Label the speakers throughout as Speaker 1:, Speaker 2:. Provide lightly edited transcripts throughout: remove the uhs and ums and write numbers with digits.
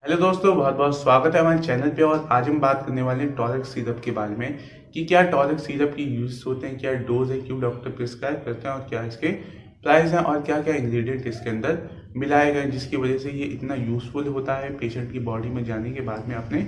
Speaker 1: Hello दोस्तों, बहुत बहुत स्वागत है हमारे चैनल पे। और आज हम बात करने वाले हैं टॉरेक्स सिरप के बारे में कि क्या टॉरेक्स सिरप की यूज होते हैं, क्या डोज है, क्यों डॉक्टर प्रिस्क्राइब करते हैं और क्या इसके प्राइस हैं और क्या क्या इंग्रेडिएंट इसके अंदर मिलाए गए जिसकी वजह से ये इतना यूजफुल होता है। पेशेंट की बॉडी में जाने के बाद में अपने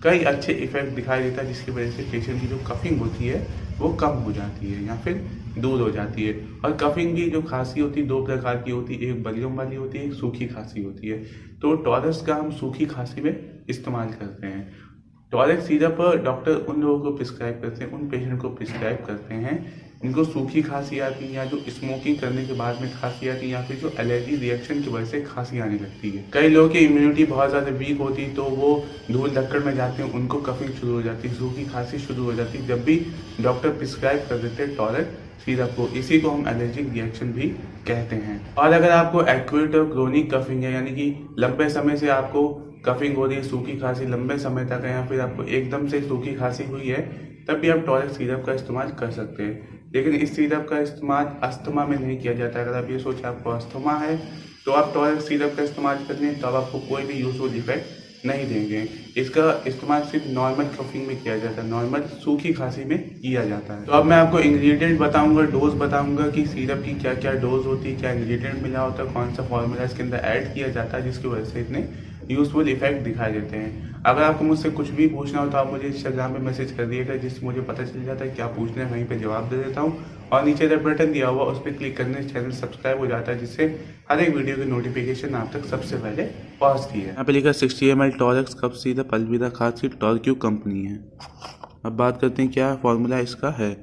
Speaker 1: कई अच्छे इफेक्ट दिखाई देता है जिसकी वजह से पेशेंट की जो कफिंग होती है वो कम हो जाती है या फिर दूर हो जाती है। और कफिंग की जो खांसी होती है दो प्रकार की होती है, एक बलियम वाली होती है, एक सूखी खांसी होती है। तो टॉरस का हम सूखी खांसी में इस्तेमाल करते हैं। टॉरेक्स सिरप डॉक्टर उन लोगों को प्रिस्क्राइब करते हैं, उन पेशेंट को प्रिस्क्राइब करते हैं इनको सूखी खांसी आती है या जो स्मोकिंग करने के बाद में खांसी आती है या फिर जो एलर्जी रिएक्शन की वजह से खांसी आने लगती है। कई लोगों की इम्यूनिटी बहुत ज़्यादा वीक होती है तो वो धूल धक्कड़ में जाते हैं, उनको कफिंग शुरू हो जाती है, सूखी खांसी शुरू हो जाती है जब भी डॉक्टर प्रिस्क्राइब कर देते हैं टॉरेक्स सिरप को। इसी को हम एलर्जिक रिएक्शन भी कहते हैं। और अगर आपको एक्यूट और क्रोनिक कफिंग है यानी कि लंबे समय से आपको कफिंग हो रही है, सूखी खांसी लंबे समय तक है या फिर आपको एकदम से सूखी खांसी हुई है, तब भी आप टॉरेक्स सिरप का इस्तेमाल कर सकते हैं। लेकिन इस सिरप का इस्तेमाल अस्थमा में नहीं किया जाता है। अगर आप ये सोचें आपको अस्थमा है तो आप टॉरेक्स सिरप का इस्तेमाल कर लें, तब आपको कोई भी यूजफुल इफेक्ट नहीं देंगे। इसका इस्तेमाल सिर्फ नॉर्मल कफिंग में किया जाता है, नॉर्मल सूखी खांसी में किया जाता है। तो अब मैं आपको इंग्रेडिएंट बताऊंगा, डोज बताऊंगा कि सिरप की क्या क्या डोज होती है, क्या इंग्रेडिएंट मिला होता है, कौन सा फॉर्मूला इसके अंदर ऐड किया जाता है जिसकी वजह से इतने यूजफुल इफेक्ट दिखाई देते हैं। अगर आपको मुझसे कुछ भी पूछना हो तो आप मुझे इंस्टाग्राम पे मैसेज कर दिएगा, जिससे मुझे पता चल जाता है क्या पूछना है, वहीं पे जवाब दे देता हूँ। और नीचे रेड बटन दिया हुआ उस पर क्लिक करने से चैनल सब्सक्राइब हो जाता है, जिससे हर एक वीडियो की नोटिफिकेशन आप तक सबसे पहले पहुँचती है। यहाँ पे लिखा 60 ml टॉरेक्स कफ सिरप अलविदा खांसी टॉर्क्यू कंपनी है। अब बात करते हैं क्या फॉर्मूला इसका है।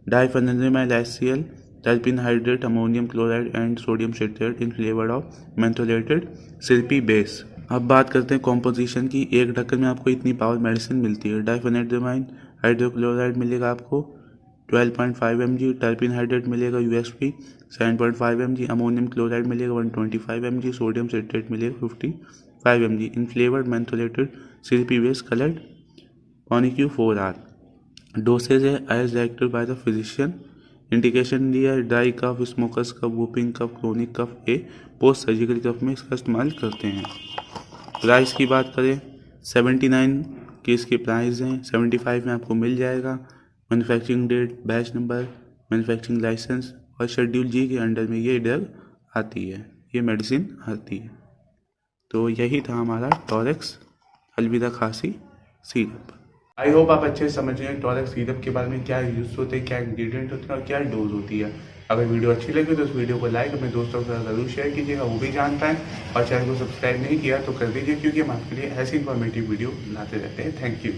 Speaker 1: Diphenhydramine HCl, terpin hydrate, ammonium chloride and sodium citrate in flavour of mentholated syrupy base. अब बात करते हैं कॉम्पोजिशन की। एक ढक्कन में आपको इतनी पावर मेडिसिन मिलती है। डाइफेनेजमाइड हाइड्रोक्लोराइड मिलेगा आपको 12.5 mg, टर्पिन हाइड्रेट मिलेगा USP 7.5 mg, अमोनियम क्लोराइड मिलेगा 125 mg, सोडियम सिट्रेट मिलेगा 55 mg in flavoured mentholated syrupy base coloured ONQ 4R। Dosage है as directed by the physician. Indication दिया है dry cough, smokers cough, whooping cough, chronic cough, post surgical cough में इसका इस्तेमाल करते हैं। प्राइस की बात करें 79 के इसके प्राइस हैं, 75 में आपको मिल जाएगा। Manufacturing date, batch number, manufacturing licence और शेड्यूल जी के अंडर में ये ड्रग आती है, ये मेडिसिन आती है। तो यही था हमारा टॉरेक्स अलविदा खांसी सिरप। आई होप आप अच्छे से समझ रहे हैं टॉरेक्स सिरप के बारे में, क्या यूज होते हैं, क्या इंग्रेडिएंट होते हैं और क्या डोज होती है। अगर वीडियो अच्छी लगी तो इस वीडियो को लाइक अपने दोस्तों के साथ जरूर शेयर कीजिएगा, वो भी जान पाएँ। और चैनल को सब्सक्राइब नहीं किया तो कर दीजिए, क्योंकि हम आपके लिए ऐसी इन्फॉर्मेटिव वीडियो लाते रहते हैं। Thank you.